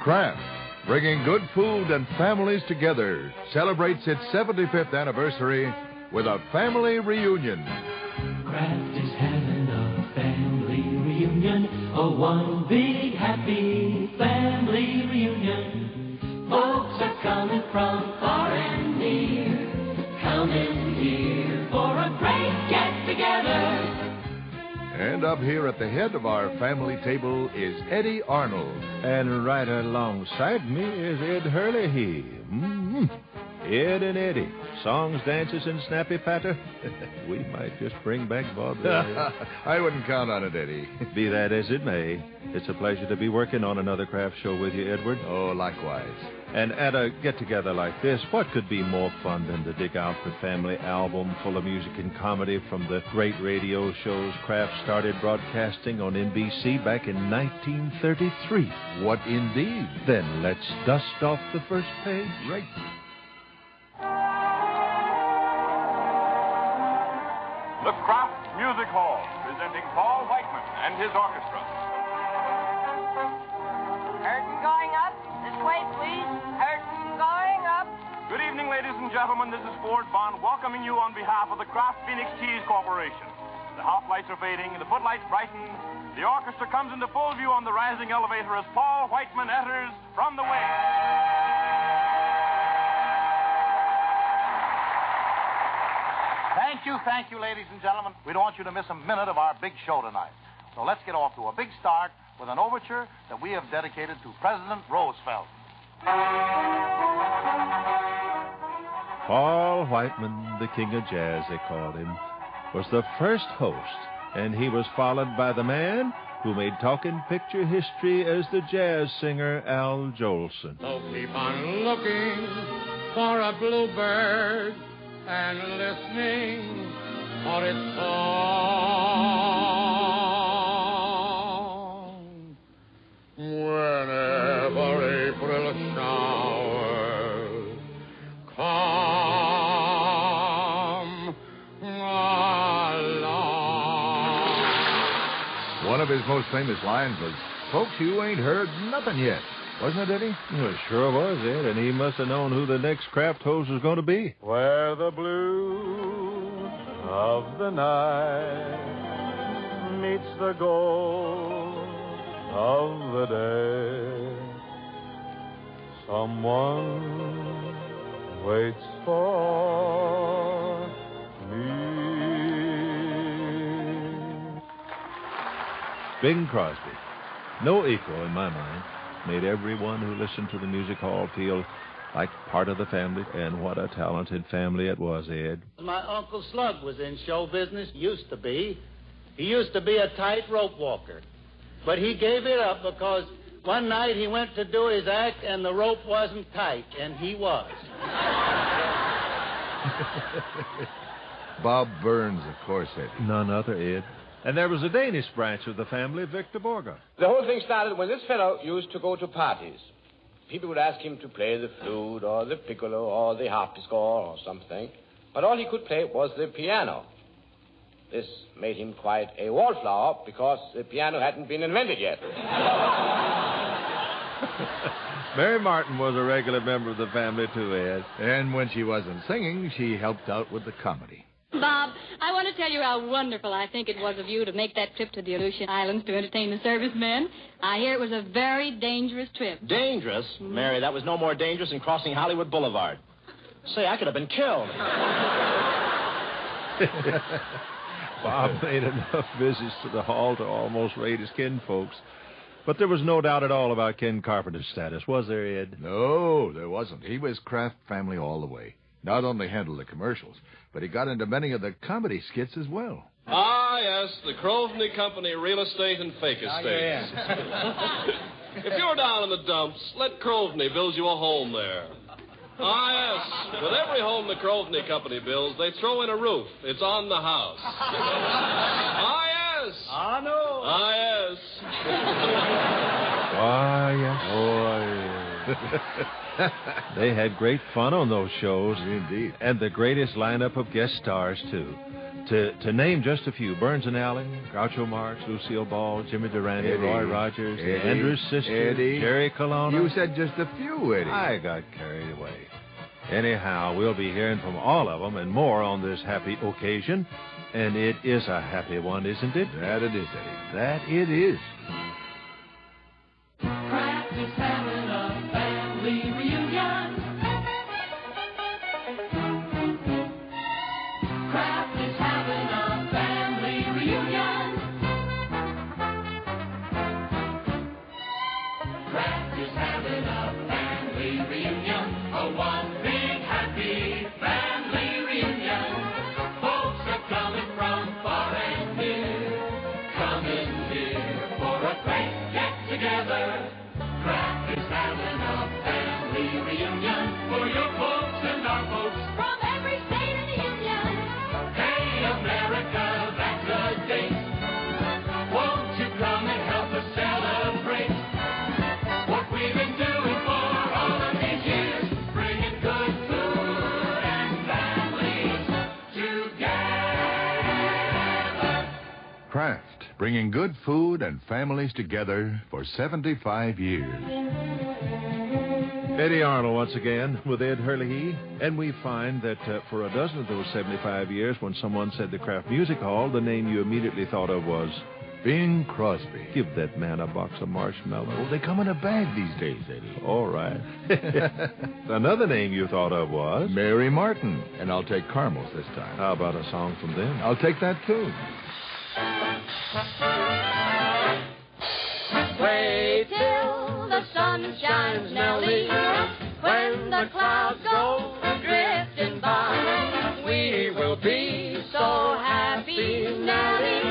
Kraft, bringing good food and families together, celebrates its 75th anniversary with a family reunion. Kraft is having a family reunion, a one big happy family reunion. Folks are coming from far and near, coming here for a great get-together. And up here at the head of our family table is Eddie Arnold. And right alongside me is Ed Hurley. Ed and Eddie. Songs, dances, and snappy patter. We might just bring back Bob. I wouldn't count on it, Eddie. Be that as it may, it's a pleasure to be working on another Kraft show with you, Edward. Oh, likewise. And at a get-together like this, what could be more fun than to dig out the family album full of music and comedy from the great radio shows Kraft started broadcasting on NBC back in 1933? What indeed? Then let's dust off the first page. Right. The Kraft Music Hall, presenting Paul Whiteman and his orchestra. Curtain going up. This way, please. Curtain going up. Good evening, ladies and gentlemen. This is Ford Bond welcoming you on behalf of the Kraft Phoenix Cheese Corporation. The house lights are fading, the footlights brighten. The orchestra comes into full view on the rising elevator as Paul Whiteman enters from the wing. Thank you, ladies and gentlemen. We don't want you to miss a minute of our big show tonight. So let's get off to a big start with an overture that we have dedicated to President Roosevelt. Paul Whiteman, the king of jazz, they called him, was the first host, and he was followed by the man who made talking picture history as the jazz singer Al Jolson. So keep on looking for a bluebird and listening for its song. Whenever April showers come along. One of his most famous lines was, "Folks, you ain't heard nothing yet." Wasn't it, Eddie? It sure was, Ed, and he must have known who the next Kraft host was going to be. Where the blue of the night meets the gold of the day, someone waits for me. Bing Crosby, no equal in my mind, made everyone who listened to the music hall feel like part of the family, and what a talented family it was, Ed. My Uncle Slug was in show business, used to be. He used to be a tightrope walker, but he gave it up because one night he went to do his act and the rope wasn't tight, and he was. Bob Burns, of course, Eddie. None other, Ed. And there was a Danish branch of the family, Victor Borge. The whole thing started when this fellow used to go to parties. People would ask him to play the flute or the piccolo or the harpsichord or something, but all he could play was the piano. This made him quite a wallflower because the piano hadn't been invented yet. Mary Martin was a regular member of the family, too, Ed. And when she wasn't singing, she helped out with the comedy. Bob, I want to tell you how wonderful I think it was of you to make that trip to the Aleutian Islands to entertain the servicemen. I hear it was a very dangerous trip. Dangerous? Mary, that was no more dangerous than crossing Hollywood Boulevard. Say, I could have been killed. Bob made enough visits to the hall to almost raid his kinfolks. But there was no doubt at all about Ken Carpenter's status, was there, Ed? No, there wasn't. He was Kraft family all the way. Not only handled the commercials, but he got into many of the comedy skits as well. Ah, yes, the Kraft Company Real Estate and Fake Estates. If you're down in the dumps, let Kraft build you a home there. Ah, yes, with every home the Kraft Company builds, they throw in a roof. It's on the house. Ah, yes. I know. Ah, yes. Ah, yes. Oh, yes. They had great fun on those shows. Indeed. And the greatest lineup of guest stars, too. To name just a few, Burns and Allen, Groucho Marx, Lucille Ball, Jimmy Durante, Eddie, Roy Rogers, Eddie, the Andrews sisters, Eddie. Jerry Colonna. You said just a few, Eddie. I got carried away. Anyhow, we'll be hearing from all of them and more on this happy occasion. And it is a happy one, isn't it? That it is, Eddie. That it is. Kraft is having a family reunion. Kraft is having a family reunion. Kraft is having a family reunion. A one big happy family reunion. Folks are coming from far and near. Coming here for a great get-together. Kraft is having a family reunion for your folks and our folks from every state in the union. Hey, America, that's a date. Won't you come and help us celebrate what we've been doing for all of these years, bringing good food and families together. Kraft, bringing good food and families together for 75 years. Eddie Arnold once again with Ed Hurley. And we find that for a dozen of those 75 years, when someone said the Kraft Music Hall, the name you immediately thought of was Bing Crosby. Give that man a box of marshmallows. Oh, they come in a bag these days, Eddie. All right. Another name you thought of was Mary Martin. And I'll take caramels this time. How about a song from them? I'll take that, too. Wait till the sun shines, Nellie, when the clouds go drifting by. We will be so happy, Nellie.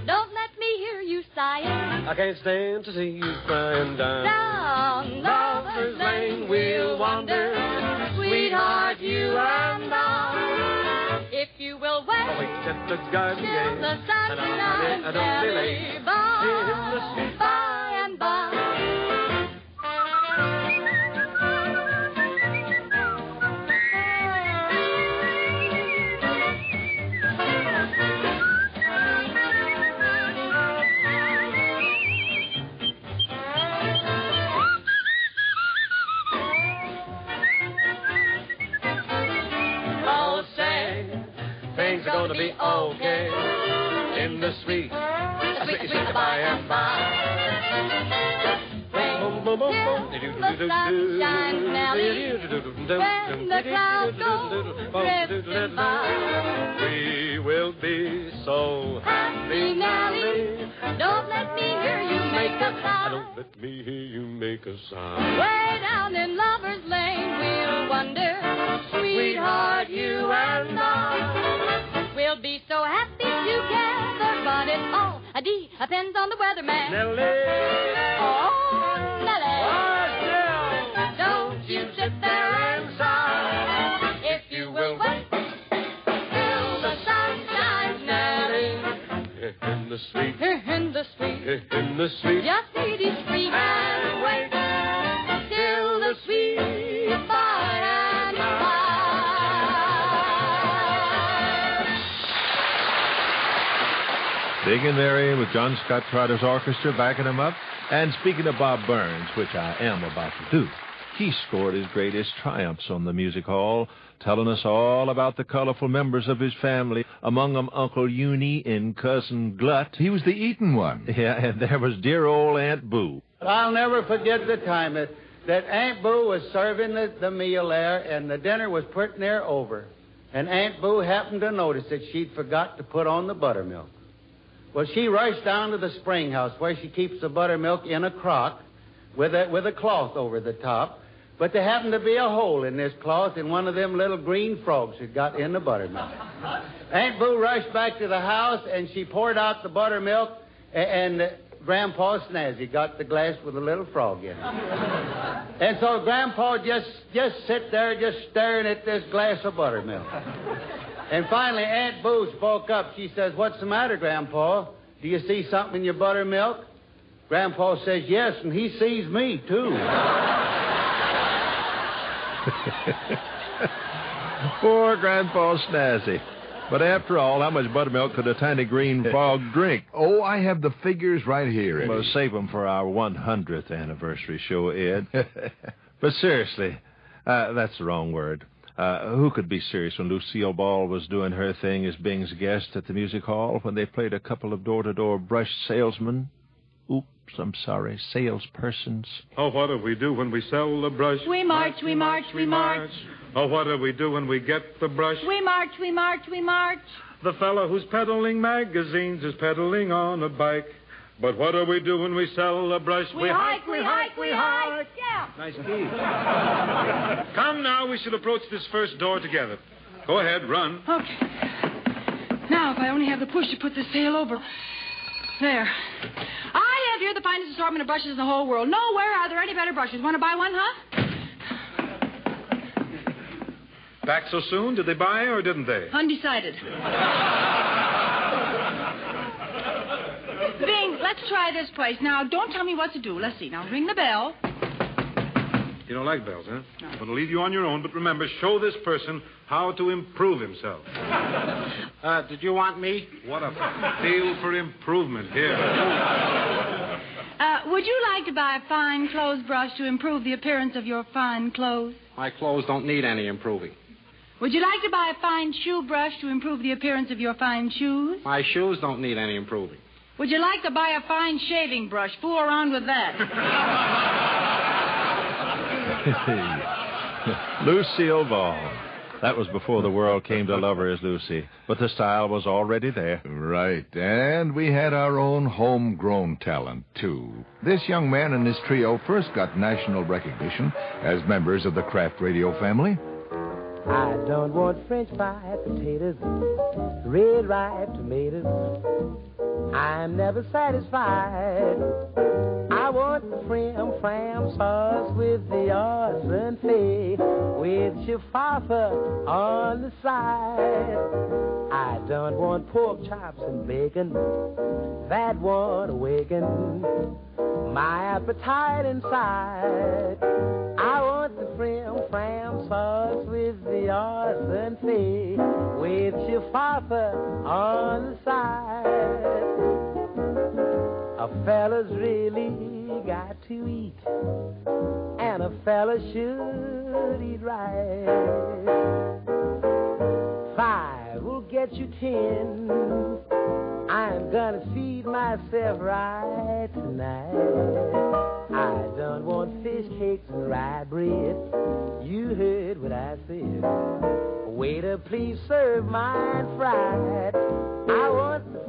Don't let me hear you sighing. I can't stand to see you crying down. Down Lover's Lane we'll wander, sweetheart, you and I. If you will wait At the garden till gate, the sun and shines, I don't delay. Nellie, by and by. Oh, say, things are gonna be okay in the sweet by and by. Till the sun shines, Nellie, when the clouds go drifting by. We will be so Happy, Nellie, don't let me hear you make a sigh. Don't let me hear you make a sigh. Way down in Lover's Lane we'll wonder, sweetheart, you and I. We'll be so happy together, but it all depends on the weatherman. Nellie. Oh, Nellie. Oh, Don't you sit there and sigh. If you will wait till the sun shines, Nellie. in the sweet, In the street, in the sweet. just be discreet and wait till the sweet by and by. Big and Merry with John Scott Trotter's orchestra backing him up. And speaking of Bob Burns, which I am about to do, he scored his greatest triumphs on the music hall, telling us all about the colorful members of his family, among them Uncle Uni and Cousin Glut. He was the eaten one. Yeah, and there was dear old Aunt Boo. I'll never forget the time that Aunt Boo was serving the meal there, and the dinner was pretty near over. And Aunt Boo happened to notice that she'd forgot to put on the buttermilk. Well, she rushed down to the spring house where she keeps the buttermilk in a crock with a cloth over the top. But there happened to be a hole in this cloth, and one of them little green frogs had got in the buttermilk. Aunt Boo rushed back to the house, and she poured out the buttermilk, and Grandpa Snazzy got the glass with a little frog in it. And so Grandpa just sit there just staring at this glass of buttermilk. And finally, Aunt Boo spoke up. She says, "What's the matter, Grandpa? Do you see something in your buttermilk?" Grandpa says, "Yes, and he sees me, too." Poor Grandpa Snazzy. But after all, how much buttermilk could a tiny green frog drink? Oh, I have the figures right here, Eddie. We'll save them for our 100th anniversary show, Ed. But seriously, that's the wrong word. Who could be serious when Lucille Ball was doing her thing as Bing's guest at the music hall when they played a couple of door-to-door brush salesmen? Oops, I'm sorry, salespersons. Oh, what do we do when we sell the brush? We march, we march, we march. Oh, what do we do when we get the brush? We march, we march, we march. The fellow who's peddling magazines is peddling on a bike. But what do we do when we sell the brush? We hike, we hike, we hike. Yeah. Nice key. Come now, we should approach this first door together. Go ahead, run. Okay. Now, if I only have the push to put this sail over. There. I have here the finest assortment of brushes in the whole world. Nowhere are there any better brushes. Want to buy one, huh? Back so soon? Did they buy or didn't they? Undecided. Bing, let's try this place. Now, don't tell me what to do. Let's see. Now, ring the bell. You don't like bells, huh? No. I'm going to leave you on your own, but remember, show this person how to improve himself. Did you want me? What a feel for improvement here. Would you like to buy a fine clothes brush to improve the appearance of your fine clothes? My clothes don't need any improving. Would you like to buy a fine shoe brush to improve the appearance of your fine shoes? My shoes don't need any improving. Would you like to buy a fine shaving brush? Fool around with that. Lucille Ball. That was before the world came to love her as Lucy. But the style was already there. Right. And we had our own homegrown talent, too. This young man and his trio first got national recognition as members of the Kraft radio family. I don't want French fried potatoes, red ripe tomatoes. I'm never satisfied. I want the fram sauce with the arson fee, with chifafa on the side. I don't want pork chops and bacon, that won't awaken my appetite inside. I want the fram sauce with the arson fee, with chifafa on the side. A fella's really got to eat, and a fella should eat right. 5 will get you 10. I'm gonna feed myself right tonight. I don't want fish cakes and rye bread. You heard what I said. Waiter, please serve mine fried. I want the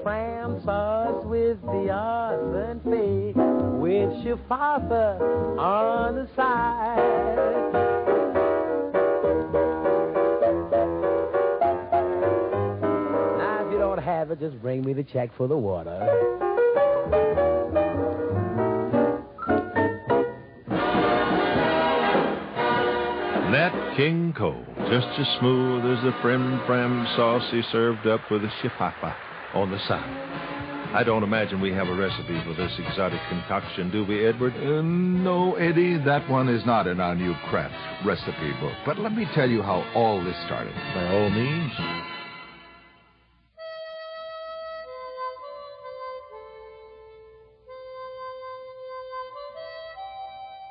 fram sauce with the arson fee, with chifafa on the side. Now, if you don't have it, just bring me the check for the water. Nat King Cole, just as smooth as the fram sauce he served up with a chifafa on the side. I don't imagine we have a recipe for this exotic concoction, do we, Edward? No, Eddie, that one is not in our new Kraft recipe book. But let me tell you how all this started. By all means.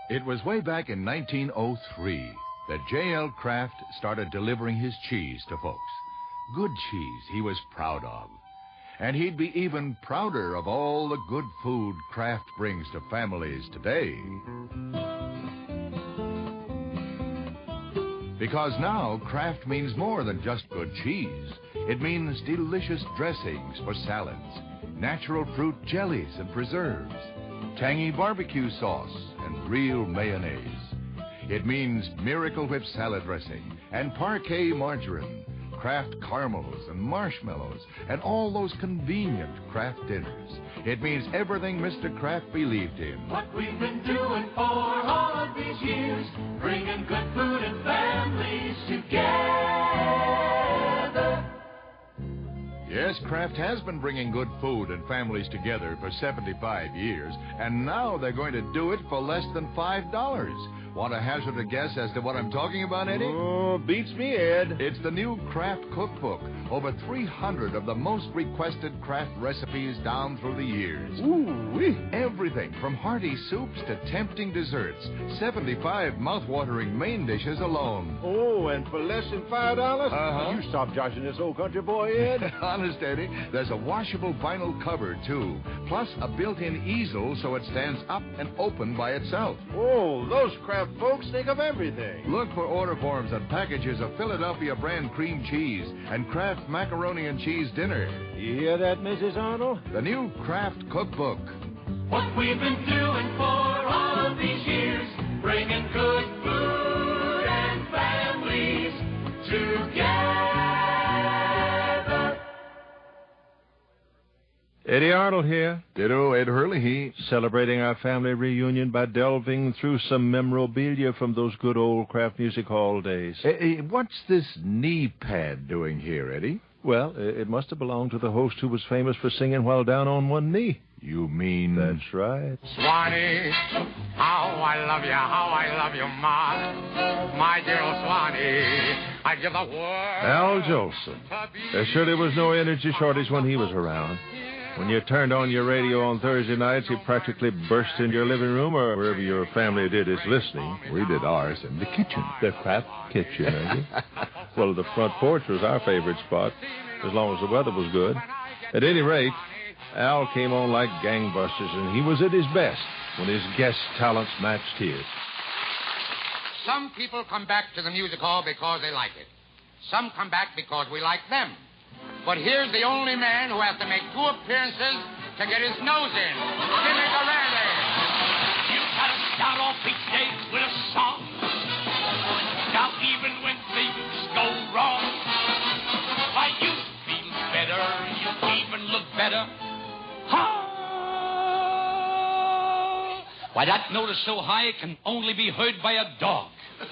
It was way back in 1903 that J.L. Kraft started delivering his cheese to folks. Good cheese he was proud of. And he'd be even prouder of all the good food Kraft brings to families today. Because now Kraft means more than just good cheese. It means delicious dressings for salads, natural fruit jellies and preserves, tangy barbecue sauce, and real mayonnaise. It means Miracle Whip salad dressing and Parquet margarine, Kraft caramels and marshmallows, and all those convenient Kraft dinners. It means everything Mr. Kraft believed in. What we've been doing for all of these years, bringing good food and families together. Yes, Kraft has been bringing good food and families together for 75 years, and now they're going to do it for less than $5. Want to hazard a guess as to what I'm talking about, Eddie? Oh, beats me, Ed. It's the new Kraft cookbook. Over 300 of the most requested Kraft recipes down through the years. Ooh-wee. Everything from hearty soups to tempting desserts. 75 mouth-watering main dishes alone. Oh, and for less than $5? Uh-huh. You stop joshing this old country boy, Ed. Honest, Eddie, there's a washable vinyl cover, too. Plus a built-in easel so it stands up and open by itself. Oh, those Kraft folks think of everything. Look for order forms and packages of Philadelphia brand cream cheese and Kraft macaroni and cheese dinner. You hear that, Mrs. Arnold? The new Kraft cookbook. What we've been doing for all of these years, bringing good food and families together. Eddie Arnold here. Ditto, Ed Hurley. Celebrating our family reunion by delving through some memorabilia from those good old Kraft Music Hall days. Hey, what's this knee pad doing here, Eddie? Well, it must have belonged to the host who was famous for singing while down on one knee. You mean... That's right. Swanee, how I love you, my dear old Swanee. I give the world... Al Jolson. There surely was no energy shortage when he was around. When you turned on your radio on Thursday nights, he practically burst into your living room or wherever your family did its listening. We did ours in the kitchen. The Kraft kitchen, Eddie. Well, the front porch was our favorite spot, as long as the weather was good. At any rate, Al came on like gangbusters, and he was at his best when his guest talents matched his. Some people come back to the music hall because they like it. Some come back because we like them. But here's the only man who has to make 2 appearances to get his nose in. Jimmy Durante. You gotta start off each day with a song. Now even when things go wrong, why you feel better, you even look better. Why that note is so high it can only be heard by a dog. Wait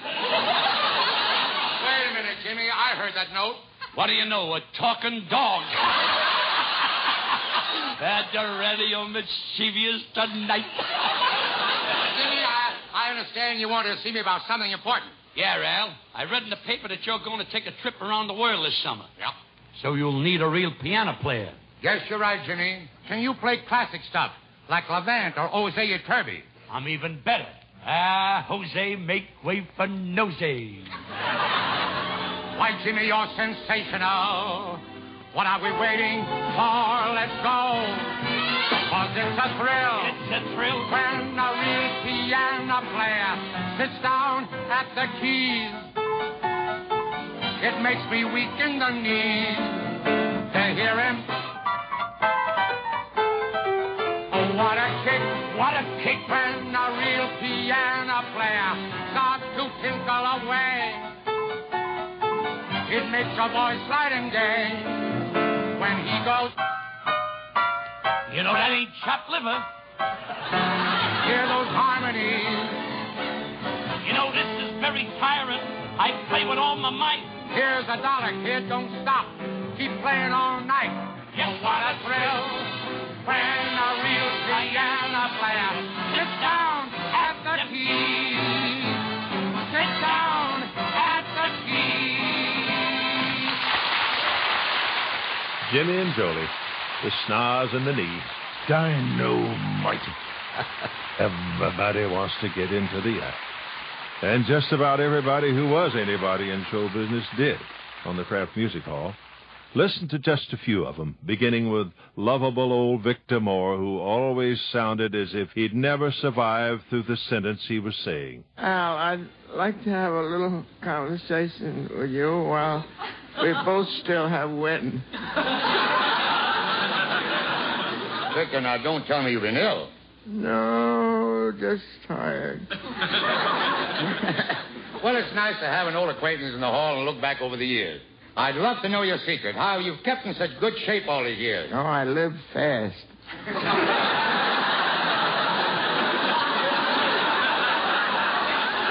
a minute, Jimmy. I heard that note. What do you know, a talking dog. Had the radio mischievous tonight. Jimmy, I understand you want to see me about something important. Yeah, Al. I read in the paper that you're going to take a trip around the world this summer. Yeah. So you'll need a real piano player. Yes, you're right, Jimmy. Can you play classic stuff like Levant or Jose Turby? I'm even better. Jose, make way for Nosey. Why, Jimmy, you're sensational. What are we waiting for? Let's go. 'Cause it's a thrill. It's a thrill. When a real piano player sits down at the keys. It makes me weak in the knees to hear him. Oh, what a kick. What a kick. When a real piano player starts to tinkle away. It makes your voice light and gay when he goes. You know that ain't chopped liver. Hear those harmonies. You know this is very tiring. I play with all my might. Here's $1, kid. Don't stop. Keep playing all night. Yes, what a thrill when a real piano player sits down at the keys. Sits down at the keys. Jimmy and Jolie, the snaz and the knee. Dynamite. Everybody wants to get into the act. And just about everybody who was anybody in show business did on the Kraft Music Hall. Listen to just a few of them, beginning with lovable old Victor Moore, who always sounded as if he'd never survived through the sentence he was saying. Al, I'd like to have a little conversation with you while we both still have wedding. Victor, now don't tell me you've been ill. No, just tired. Well, it's nice to have an old acquaintance in the hall and look back over the years. I'd love to know your secret, how you've kept in such good shape all these years. Oh, I live fast.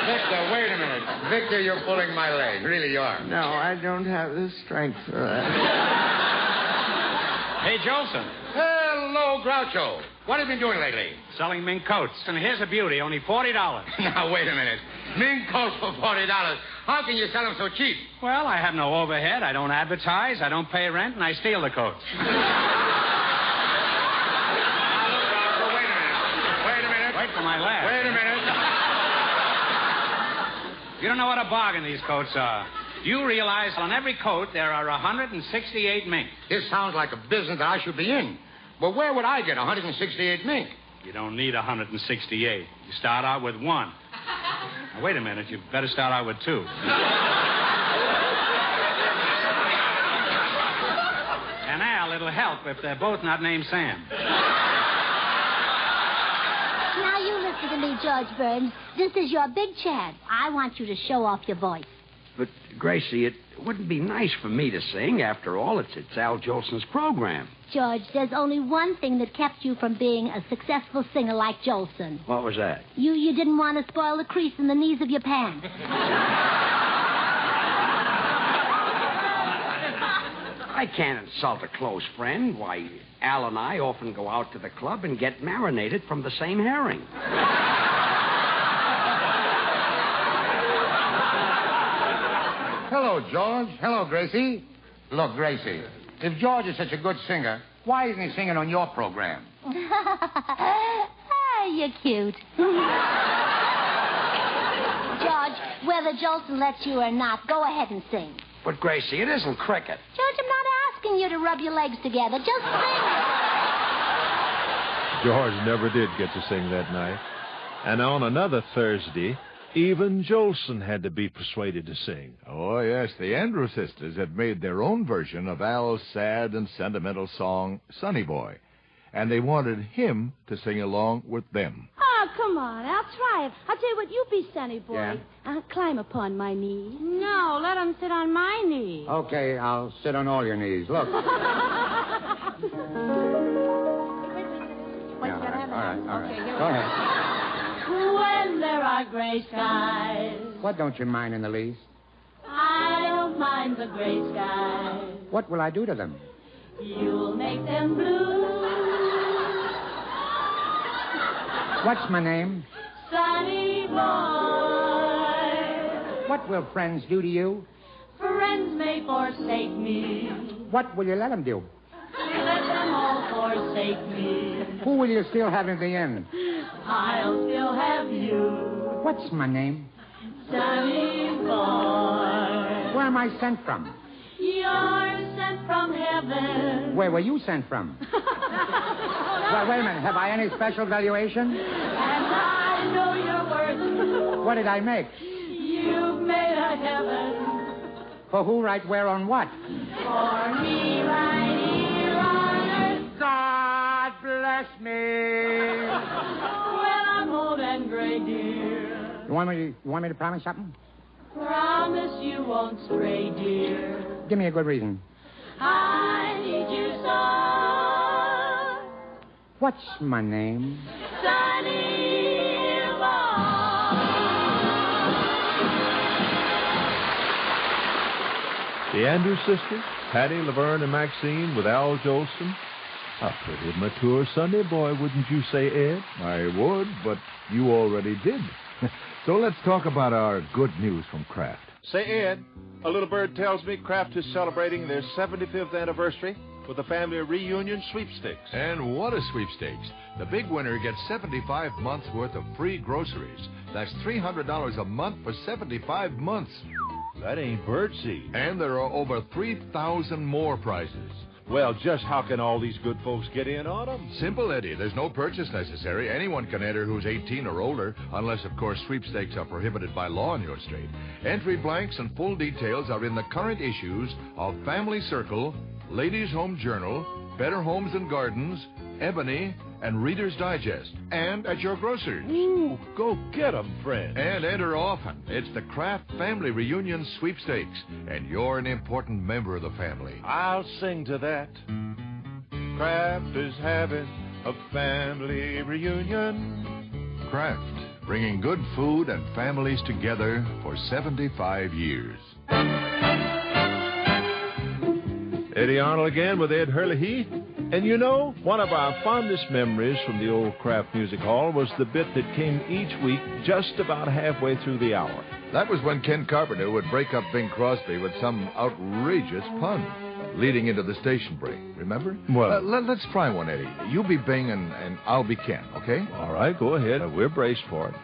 Victor, wait a minute. Victor, you're pulling my leg. Really, you are. No, I don't have the strength for that. Hey, Jolson. Hello, Groucho. What have you been doing lately? Selling mink coats. And here's a beauty, only $40. Now, wait a minute. Mink coats for $40. How can you sell them so cheap? Well, I have no overhead. I don't advertise. I don't pay rent, and I steal the coats. Wait a minute. Wait for my laugh. Wait a minute. You don't know what a bargain these coats are. You realize on every coat there are 168 mink. This sounds like a business that I should be in. But where would I get 168 mink? You don't need 168. You start out with one. Now, wait a minute. You better start out with two. And Al, it'll help if they're both not named Sam. Now you listen to me, George Burns. This is your big chance. I want you to show off your voice. But, Gracie, it wouldn't be nice for me to sing. After all, it's Al Jolson's program. George, there's only one thing that kept you from being a successful singer like Jolson. What was that? You didn't want to spoil the crease in the knees of your pants. I can't insult a close friend. Why, Al and I often go out to the club and get marinated from the same herring. Hello, George. Hello, Gracie. Look, Gracie, if George is such a good singer, why isn't he singing on your program? You're cute. George, whether Jolson lets you or not, go ahead and sing. But, Gracie, it isn't cricket. George, I'm not asking you to rub your legs together. Just sing. George never did get to sing that night. And on another Thursday, even Jolson had to be persuaded to sing. Oh, yes, the Andrew sisters had made their own version of Al's sad and sentimental song, Sonny Boy. And they wanted him to sing along with them. Oh, come on. I'll try it. I'll tell you what, you be Sonny Boy. Yeah? I'll climb upon my knee. No, let him sit on my knee. Okay, I'll sit on all your knees. Look. All right. Go ahead. When there are gray skies, What don't you mind in the least? I don't mind the gray skies. What will I do to them? You'll make them blue. What's my name? Sonny Boy. What will friends do to you? Friends may forsake me. What will you let them do? Let them all forsake me. Who will you still have in the end? I'll still have you. What's my name? Sonny Boy. Where am I sent from? You're sent from heaven. Where were you sent from? Well, wait a minute. Have I any special valuation? And I know your worth. What did I make? You've made a heaven. For who, right, where, on what? For me right here on earth. God bless me. When I'm old and gray, dear. You want me to promise something? Promise you won't stray, dear. Give me a good reason. I need you so. What's my name? Sonny The Andrews sisters, Patty, Laverne, and Maxine with Al Jolson. A pretty mature Sunday boy, wouldn't you say, Ed? I would, but you already did. So let's talk about our good news from Kraft. Say, Ed, a little bird tells me Kraft is celebrating their 75th anniversary with a family reunion sweepstakes. And what a sweepstakes. The big winner gets 75 months' worth of free groceries. That's $300 a month for 75 months. That ain't birdseed. And there are over 3,000 more prizes. Well, just how can all these good folks get in on them? Simple, Eddie. There's no purchase necessary. Anyone can enter who's 18 or older, unless, of course, sweepstakes are prohibited by law in your state. Entry blanks and full details are in the current issues of Family Circle, Ladies' Home Journal, Better Homes and Gardens, Ebony, and Reader's Digest, and at your grocers. Ooh, go get 'em, friend. And enter often. It's the Kraft Family Reunion Sweepstakes, and you're an important member of the family. I'll sing to that. Kraft is having a family reunion. Kraft, bringing good food and families together for 75 years. Eddie Arnold again with Ed Hurley. And you know, one of our fondest memories from the old Kraft Music Hall was the bit that came each week just about halfway through the hour. That was when Ken Carpenter would break up Bing Crosby with some outrageous pun leading into the station break. Remember? Well, let's try one, Eddie. You be Bing and I'll be Ken, okay? All right, go ahead. We're braced for it.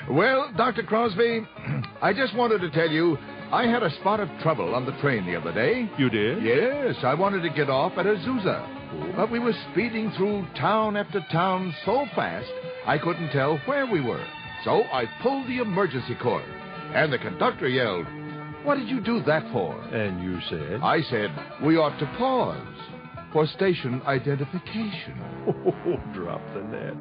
Well, Dr. Crosby, I just wanted to tell you I had a spot of trouble on the train the other day. You did? Yes, I wanted to get off at Azusa. But we were speeding through town after town so fast, I couldn't tell where we were. So I pulled the emergency cord. And the conductor yelled, "What did you do that for?" And you said? I said, "We ought to pause for station identification." Oh, drop the net.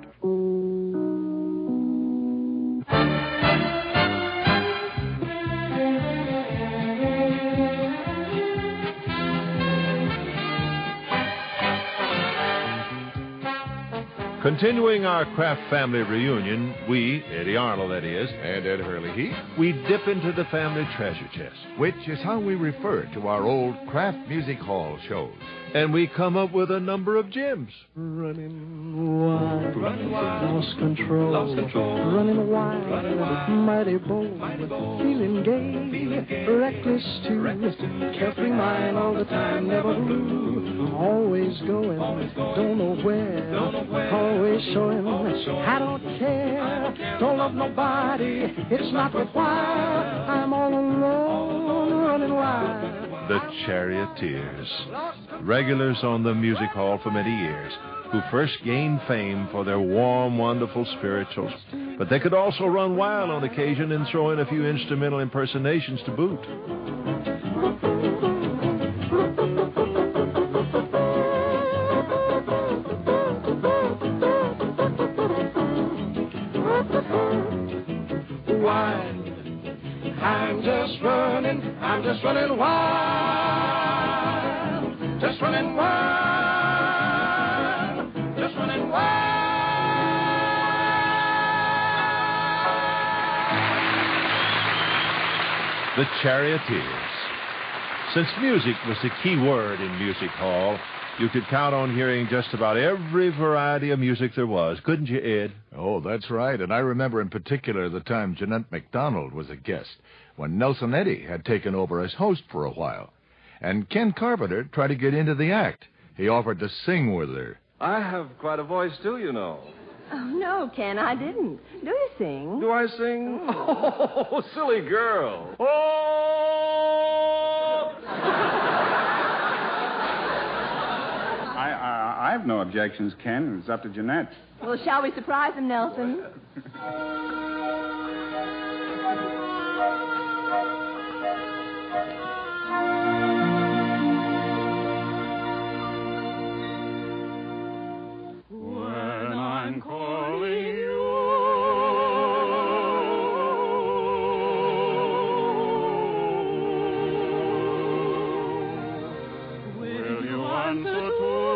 Continuing our Kraft family reunion, we, Eddie Arnold that is, and Ed Hurley, we dip into the family treasure chest. Which is how we refer to our old Kraft Music Hall shows. And we come up with a number of gems. Running wild, lost control, running wild, mighty bold, feeling gay, reckless too, carefree mind all the time, never blue, always going, don't know where, always showing, I don't care, don't love nobody, it's not worthwhile, I'm all alone, running wild. The Charioteers, regulars on the music hall for many years, who first gained fame for their warm, wonderful spirituals. But they could also run wild on occasion and throw in a few instrumental impersonations to boot. I'm just running wild, just running wild, just running wild. The Charioteers. Since music was the key word in music hall, you could count on hearing just about every variety of music there was, couldn't you, Ed? Oh, that's right. And I remember in particular the time Jeanette MacDonald was a guest, when Nelson Eddy had taken over as host for a while. And Ken Carpenter tried to get into the act. He offered to sing with her. I have quite a voice, too, you know. Oh, no, Ken, I didn't. Do you sing? Do I sing? Oh, silly girl. Oh! I have no objections, Ken. It's up to Jeanette. Well, shall we surprise him, Nelson? When I'm calling you, will you answer too?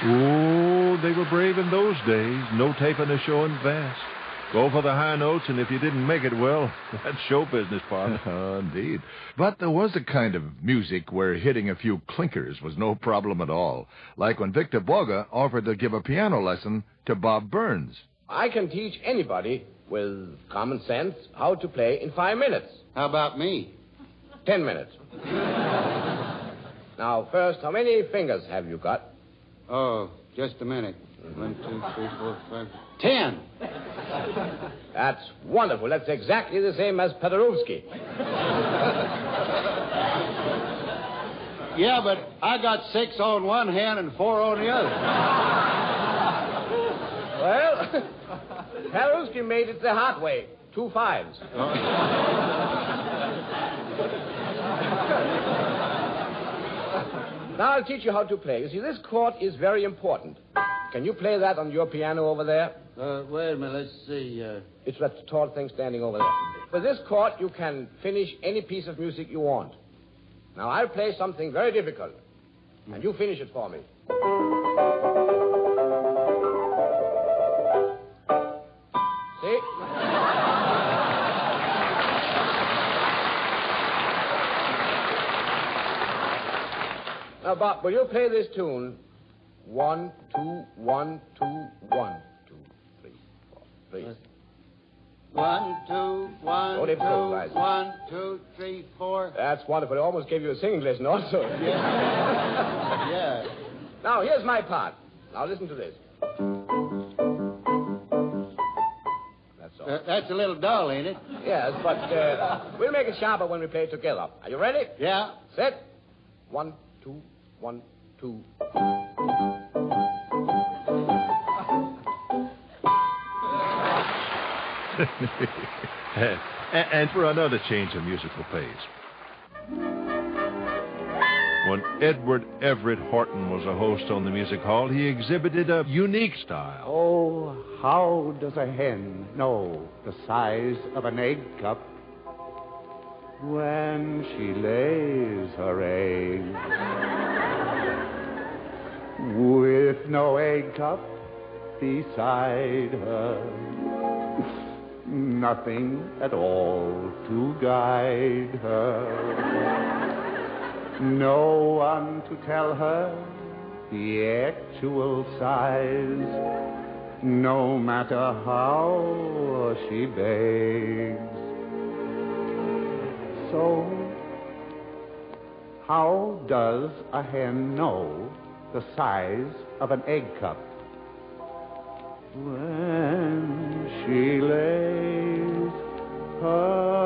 Oh, they were brave in those days. No taping a show in advance. Go for the high notes, and if you didn't make it, well, that's show business, partner. Indeed. But there was a kind of music where hitting a few clinkers was no problem at all. Like when Victor Boga offered to give a piano lesson to Bob Burns. I can teach anybody with common sense how to play in 5 minutes. How about me? 10 minutes. Now, first, how many fingers have you got? Oh, just a minute. 1, 2, 3, 4, 5, 10. That's wonderful. That's exactly the same as Paderewski. Yeah, but I got 6 on one hand and 4 on the other. Well, Paderewski made it the hard way. 2 5s. Now I'll teach you how to play. You see, this chord is very important. Can you play that on your piano over there? Wait a minute. Let's see. It's that tall thing standing over there. With this chord, you can finish any piece of music you want. Now, I'll play something very difficult, and you finish it for me. See? Now, Bob, will you play this tune? 1, 2, 1, 2, 1, 2, 3, 4. Please. 1, 2, 1, Hold 2, it close, guys. 1, 2, 3, 4. That's wonderful. I almost gave you a singing lesson also. Yeah. Now, here's my part. Now, listen to this. That's all. That's a little dull, ain't it? Yes, but we'll make it sharper when we play it together. Are you ready? Yeah. Set. 1, 2, 1, 2. And for another change of musical pace. When Edward Everett Horton was a host on the Music Hall, he exhibited a unique style. Oh, how does a hen know the size of an egg cup when she lays her eggs? With no egg cup beside her, nothing at all to guide her, no one to tell her the actual size, no matter how she begs. So, how does a hen know the size of an egg cup? When she lays her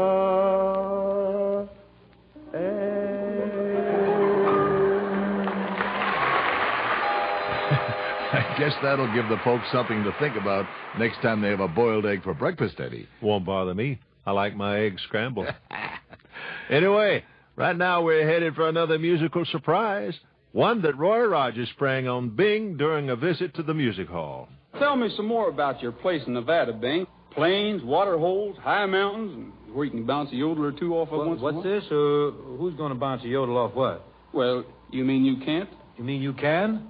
I guess that'll give the folks something to think about next time they have a boiled egg for breakfast, Eddie. Won't bother me. I like my eggs scrambled. Anyway, right now we're headed for another musical surprise. One that Roy Rogers sprang on Bing during a visit to the music hall. Tell me some more about your place in Nevada, Bing. Plains, water holes, high mountains, and where you can bounce a yodel or two off of once in a while. What's this? Who's going to bounce a yodel off what? Well, you mean you can't? You mean you can?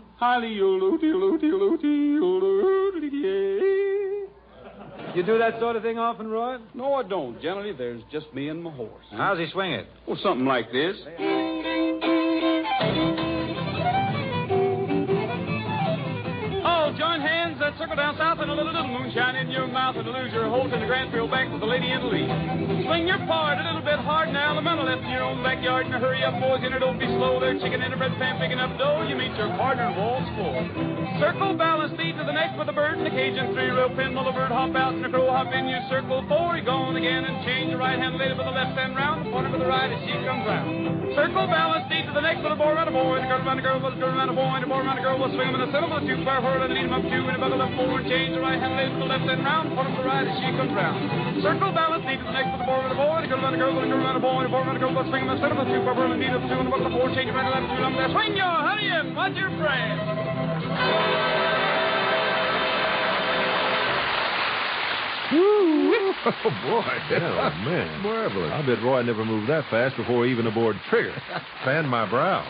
You do that sort of thing often, Roy? No, I don't. Generally, there's just me and my horse. How's he swing it? Well, something like this. Oh, join hands, circle down south, and a little moonshine in your mouth, and lose your hold in the Grand Field Bank with the lady in the lead. Swing your part a little bit hard now, the mental left in your own backyard, and hurry up, boys, and don't be slow. There's chicken in a bread pan, picking up dough. You meet your partner in Wall's floor. Circle, balance, feet to the next with a bird in the cage, and 3-row pin, the bird hop out, and the crow hop in. You circle 4, you're going again, and change your right hand lady with the left hand round, the partner with the right as she comes round. Circle, balance, feet to the next with a boy around a boy, and a girl around a girl, with a girl around a boy, and a boy around a girl, will swing them in the center with a 2-bar whirl, and lead them up 2, and a buckle up 4, and change the right hand lady with the left hand round, partner with the right as she comes round. Circle, balance, feet to the next with a boy around a boy, and a girl around a girl, with a girl around a boy, and a boy around a girl, will swing them in the center with a 2-bar whirl, and lead them up 2, and a buckle up 4, change the right and left 2, and there. Swing your honey and watch your friend. Oh, boy. Oh, man. Marvelous. I bet Roy never moved that fast before he even aboard trigger. Fan my brow.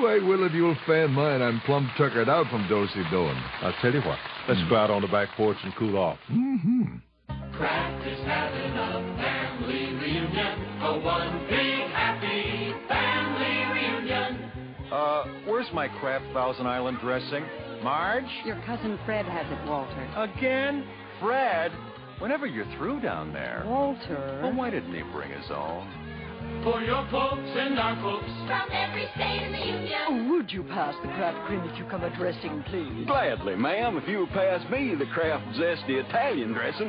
Wait, Willard, you'll fan mine. I'm plumb tuckered out from do-si-doing. I'll tell you what. Let's go out on the back porch and cool off. Mm-hmm. Kraft is having a family reunion, a one big happy family reunion. Where's my Kraft Thousand Island dressing? Marge? Your cousin Fred has it, Walter. Again? Fred? Whenever you're through down there. Walter. Well, why didn't he bring his own? For your folks and our folks from every state in the Union. Oh, would you pass the Kraft creamy cucumber dressing, please? Gladly, ma'am, if you would pass me the Kraft zesty Italian dressing.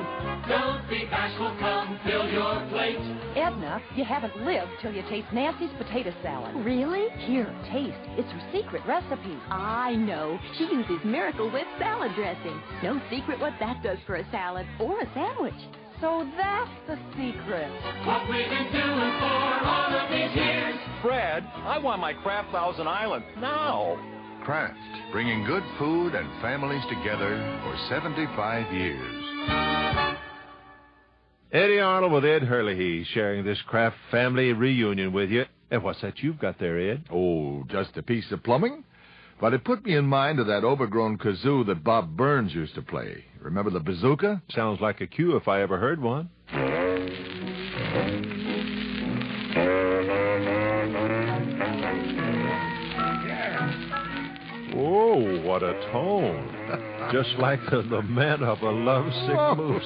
Don't be bashful, come fill your plate. Edna, you haven't lived till you taste Nancy's potato salad. Really? Here, taste. It's her secret recipe. I know. She uses Miracle Whip salad dressing. No secret what that does for a salad or a sandwich. So that's the secret. What we've been doing for all of these years. Fred, I want my Kraft Thousand Island now. Kraft, bringing good food and families together for 75 years. Eddie Arnold with Ed Hurley sharing this Kraft family reunion with you. And what's that you've got there, Ed? Oh, just a piece of plumbing. But it put me in mind of that overgrown kazoo that Bob Burns used to play. Remember the bazooka? Sounds like a cue if I ever heard one. Oh, what a tone. Just like the lament of a lovesick moose.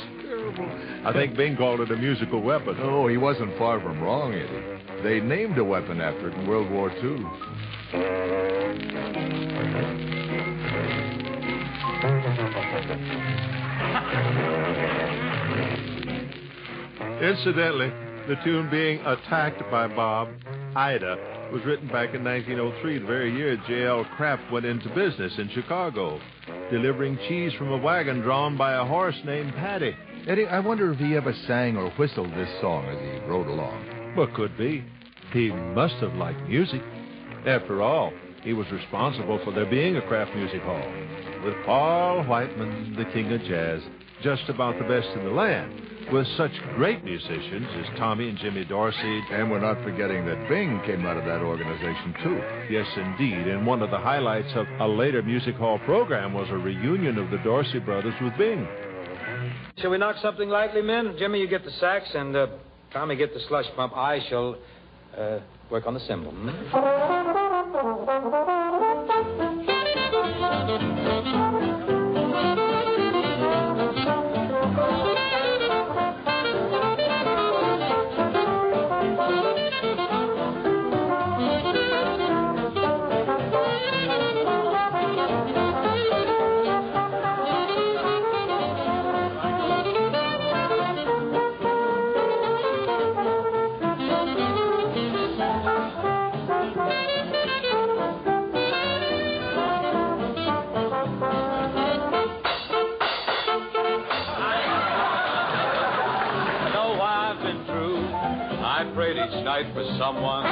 I think Bing called it a musical weapon. Oh, he wasn't far from wrong, Eddie. They named a weapon after it in World War II. Incidentally, the tune being attacked by Bob, Ida, was written back in 1903, the very year J.L. Kraft went into business in Chicago, delivering cheese from a wagon drawn by a horse named Paddy. Eddie, I wonder if he ever sang or whistled this song as he rode along. Well, could be. He must have liked music. After all, he was responsible for there being a Kraft Music Hall, with Paul Whiteman, the king of jazz, just about the best in the land, with such great musicians as Tommy and Jimmy Dorsey. And we're not forgetting that Bing came out of that organization, too. Yes, indeed. And one of the highlights of a later music hall program was a reunion of the Dorsey brothers with Bing. Shall we knock something lightly, men? Jimmy, you get the sax, and Tommy, get the slush pump. I shall work on the cymbal. For someone.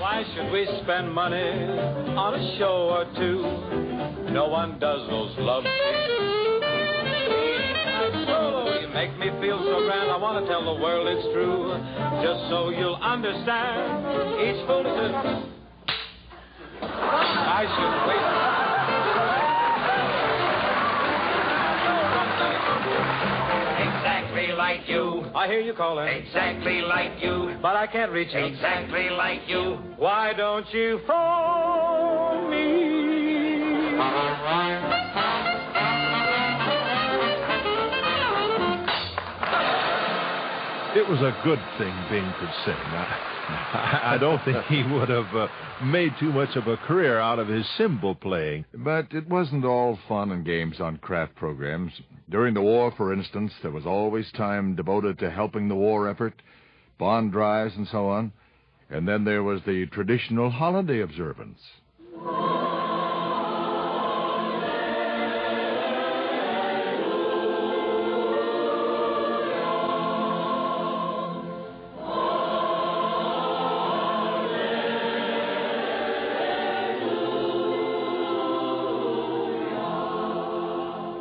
Why should we spend money on a show or two? No one does those love things. Solo, you make me feel so grand. I want to tell the world it's true, just so you'll understand. Each fool is I should wait. Exactly like you. I hear you calling. Exactly like you. But I can't reach you. Exactly like you. Why don't you phone me? It was a good thing Bing could sing. I don't think he would have made too much of a career out of his cymbal playing. But it wasn't all fun and games on Kraft programs. During the war, for instance, there was always time devoted to helping the war effort, bond drives and so on. And then there was the traditional holiday observance.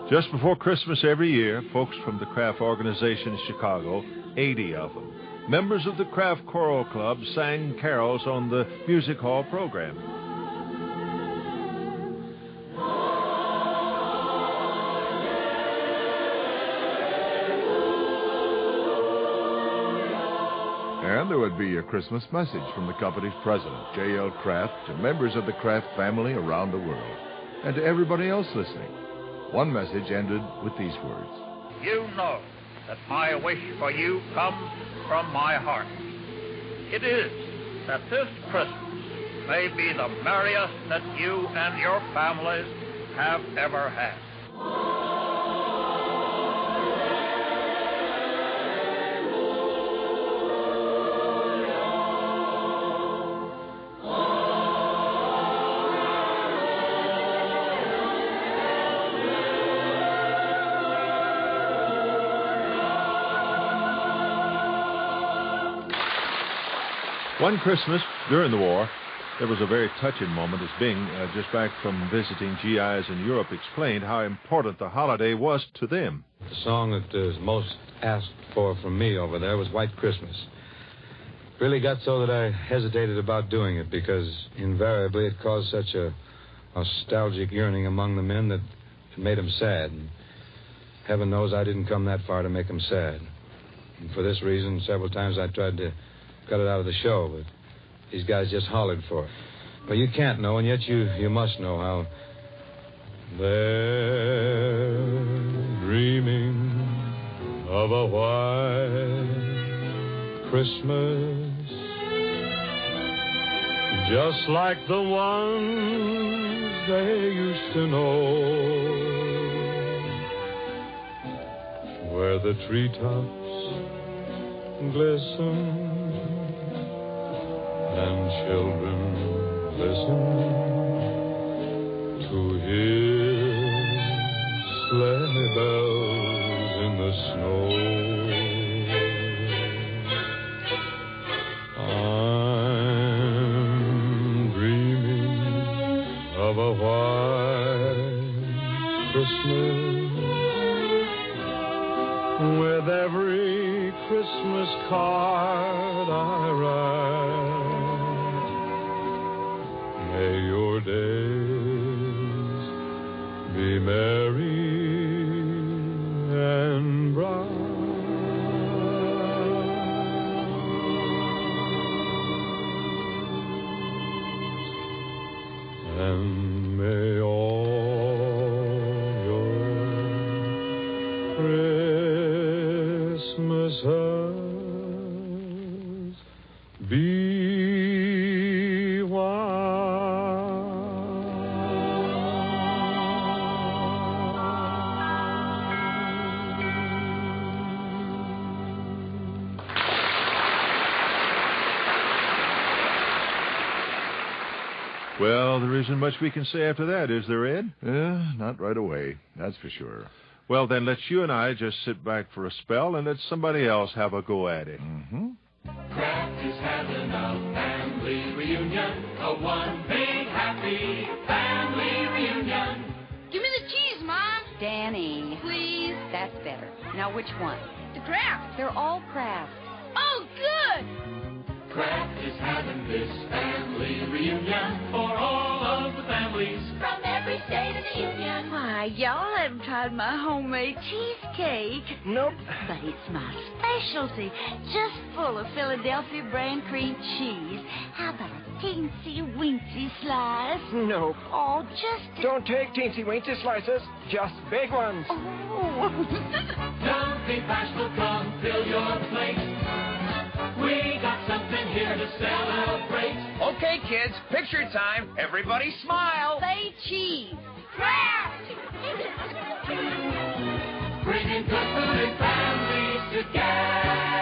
Just before Christmas every year, folks from the Kraft organization in Chicago, 80 of them, members of the Kraft Choral Club sang carols on the music hall program. And there would be a Christmas message from the company's president, J.L. Kraft, to members of the Kraft family around the world, and to everybody else listening. One message ended with these words. You know that my wish for you comes from my heart. It is that this Christmas may be the merriest that you and your families have ever had. One Christmas during the war, there was a very touching moment as Bing, just back from visiting GIs in Europe, explained how important the holiday was to them. The song that was most asked for from me over there was White Christmas. It really got so that I hesitated about doing it because invariably it caused such a nostalgic yearning among the men that it made them sad. And heaven knows I didn't come that far to make them sad. And for this reason, several times I tried to cut it out of the show, but these guys just hollered for it. But you can't know, and yet you must know how they're dreaming of a white Christmas, just like the ones they used to know, where the treetops glisten and children listen to hear sleigh bells in the snow. I'm dreaming of a white Christmas with every Christmas card I write. May your days be merry and bright, and may all your Christmases be Well, there isn't much we can say after that, is there, Ed? Not right away, that's for sure. Well, then let's you and I just sit back for a spell and let somebody else have a go at it. Mm-hmm. Kraft is having a family reunion, a one big happy family reunion. Give me the cheese, Mom. Danny. Please. That's better. Now, which one? The Kraft. They're all Kraft. Oh, good. Kraft is having this family reunion for all of the families from every state of the union. Why, y'all haven't tried my homemade cheesecake. Nope. But it's my specialty, just full of Philadelphia brand cream cheese. How about a teensy-weensy slice? Nope. Oh, just... Don't take teensy-weensy slices, just big ones. Oh. Don't be bashful, come fill your plate. We got something here to celebrate. Okay, kids, picture time. Everybody smile. Say cheese. Kraft! Bringing good food and families together.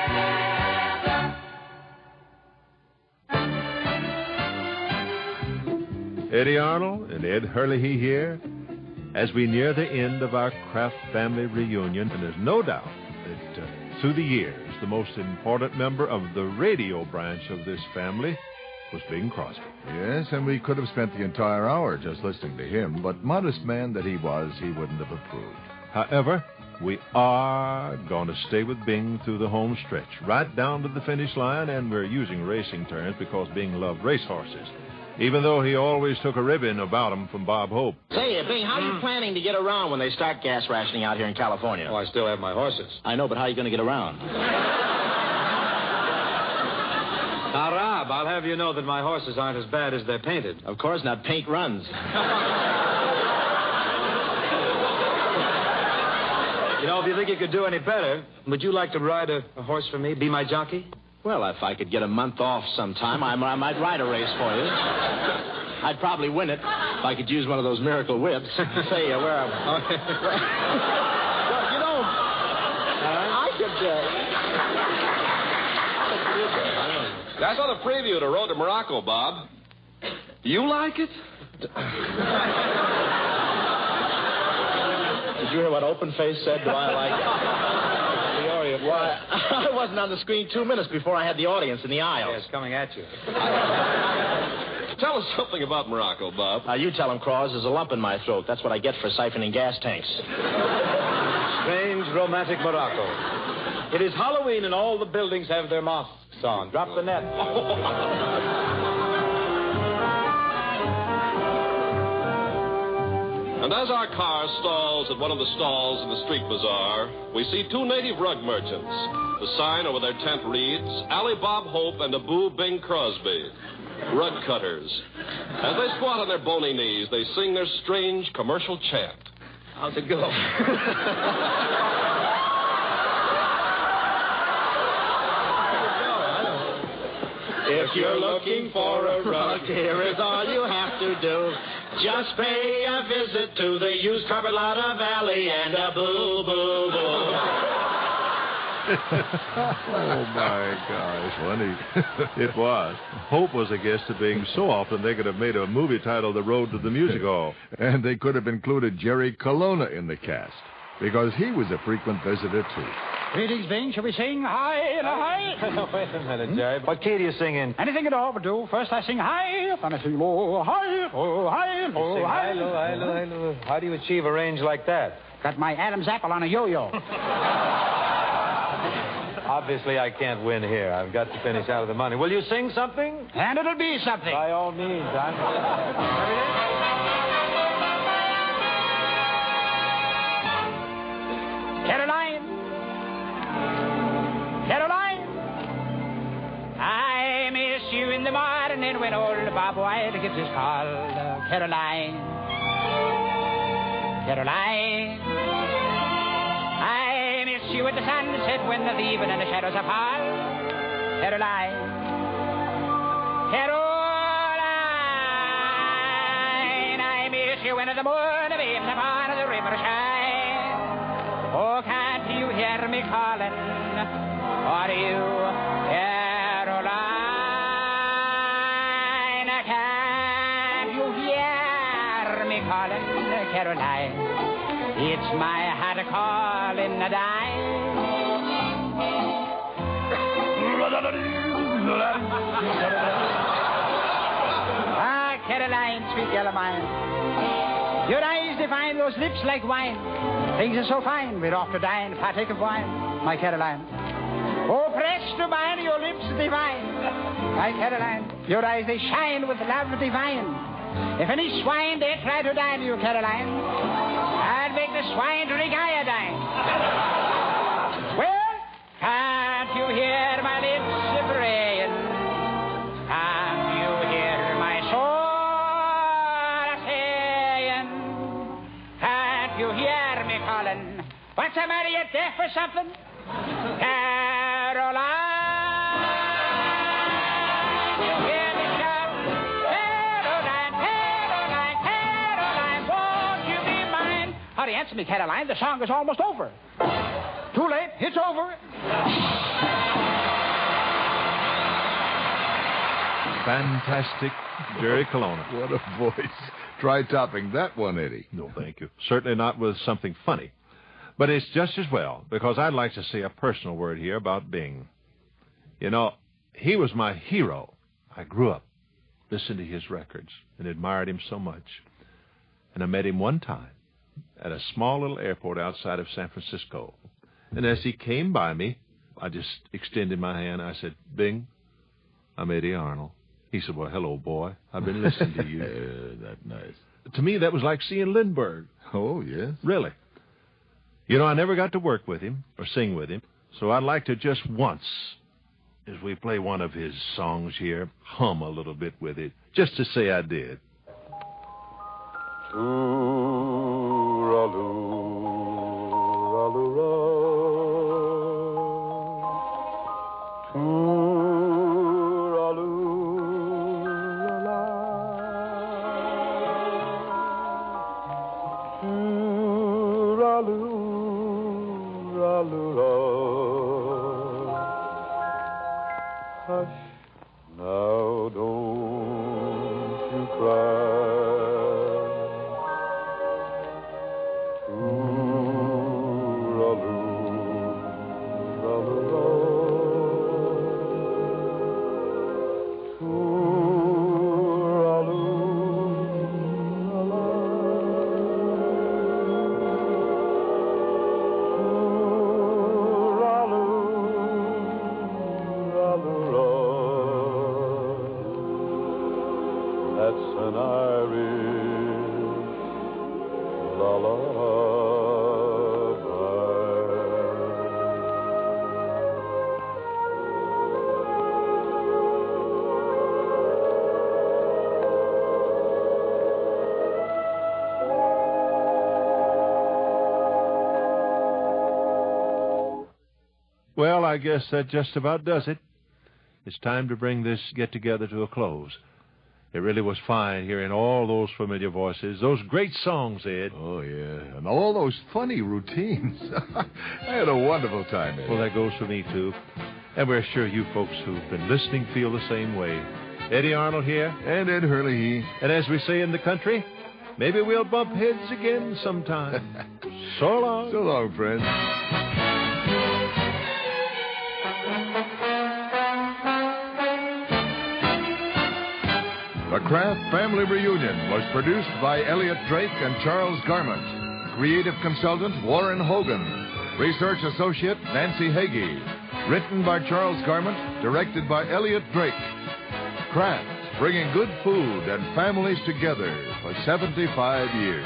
Eddie Arnold and Ed Hurley here, as we near the end of our Kraft family reunion, and there's no doubt that through the years, the most important member of the radio branch of this family was Bing Crosby. Yes, and we could have spent the entire hour just listening to him, but modest man that he was, he wouldn't have approved. However, We are going to stay with Bing through the home stretch, right down to the finish line, and we're using racing terms because Bing loved racehorses, even though he always took a ribbon about them from Bob Hope. Say, Bing, how are you planning to get around when they start gas rationing out here in California? Oh, I still have my horses. I know, but how are you going to get around? Now, Rob, I'll have you know that my horses aren't as bad as they're painted. Of course not. Paint runs. You know, if you think you could do any better, would you like to ride a horse for me? Be my jockey? Well, if I could get a month off sometime, I might ride a race for you. I'd probably win it if I could use one of those miracle whips. Say, where are we? Well, you know, I could... I saw the preview to Road to Morocco, Bob. You like it? Did you hear what Open Face said? Do I like it? The Orient. Why, I wasn't on the screen 2 minutes before I had the audience in the aisles. Yes, coming at you. Tell us something about Morocco, Bob. You tell him, Claus, there's a lump in my throat. That's what I get for siphoning gas tanks. Strange, romantic Morocco. It is Halloween and all the buildings have their masks on. Drop the net. And as our car stalls at one of the stalls in the street bazaar, we see 2 native rug merchants. The sign over their tent reads, Ali Bob Hope and Abu Bing Crosby, rug cutters. As they squat on their bony knees, they sing their strange commercial chant. How's it go? If you're looking for a rug, here is all you have to do. Just pay a visit to the used carpet lot of Alley and a boo, boo, boo. Oh, my gosh, funny. It was. Hope was a guest of Bing so often they could have made a movie titled The Road to the Music Hall. And they could have included Jerry Colonna in the cast, because he was a frequent visitor, too. Greetings, Bing. Shall we sing high and high? Wait a minute, Jerry. What key do you sing in? Anything at all will do. First I sing high, then I sing low, high, low, high, low, Sing high. high, low, high, low, high, low. How do you achieve a range like that? Got my Adam's apple on a yo-yo. Obviously, I can't win here. I've got to finish out of the money. Will you sing something? And it'll be something. By all means. Caroline, Caroline, I miss you in the morning when old Bob White gives his call. Caroline, Caroline, I miss you at the sunset when the even and the shadows are fall. Caroline, Caroline, I miss you when the moon beams upon the river shine. Oh, can't you hear me calling? Are you Caroline? Can't you hear me calling, Caroline? It's my heart calling a dime. Ah, Caroline, sweet yellow mine. Your eyes define those lips like wine. Things are so fine, we're off to dine, partake of wine, my Caroline. Oh, press to mine, your lips divine, my Caroline. Your eyes, they shine with love divine. If any swine dare try to dine you, Caroline, I'd make the swine drink iodine. Well, can't you hear my lips praying? Can't you hear my soul saying? Can't you hear me calling? What's the matter, you deaf or something? Caroline, you hear me shout? Caroline, Caroline, Caroline, won't you be mine? Hurry, answer me, Caroline. The song is almost over. Too late. It's over. Fantastic Jerry Colonna. What a voice. Try topping that one, Eddie. No, thank you. Certainly not with something funny. But it's just as well, because I'd like to say a personal word here about Bing. You know, he was my hero. I grew up listening to his records and admired him so much. And I met him one time at a small little airport outside of San Francisco. And as he came by me, I just extended my hand. I said, Bing, I'm Eddie Arnold. He said, well, hello, boy. I've been listening to you. That's nice. To me, that was like seeing Lindbergh. Oh, yes? Really. You know, I never got to work with him or sing with him, so I'd like to just once, as we play one of his songs here, hum a little bit with it, just to say I did. Hush, now don't you cry. That's an Irish lullaby. Well, I guess that just about does it. It's time to bring this get-together to a close. It really was fine hearing all those familiar voices, those great songs, Ed. Oh, yeah, and all those funny routines. I had a wonderful time, Ed. Well, that goes for me, too. And we're sure you folks who've been listening feel the same way. Eddie Arnold here. And Ed Hurley. And as we say in the country, maybe we'll bump heads again sometime. So long. So long, friends. The Kraft Family Reunion was produced by Elliot Drake and Charles Garment. Creative consultant Warren Hogan. Research associate Nancy Hagee. Written by Charles Garment, directed by Elliot Drake. Kraft, bringing good food and families together for 75 years.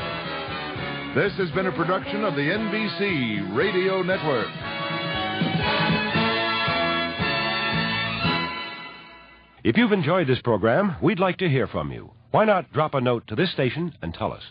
This has been a production of the NBC Radio Network. If you've enjoyed this program, we'd like to hear from you. Why not drop a note to this station and tell us?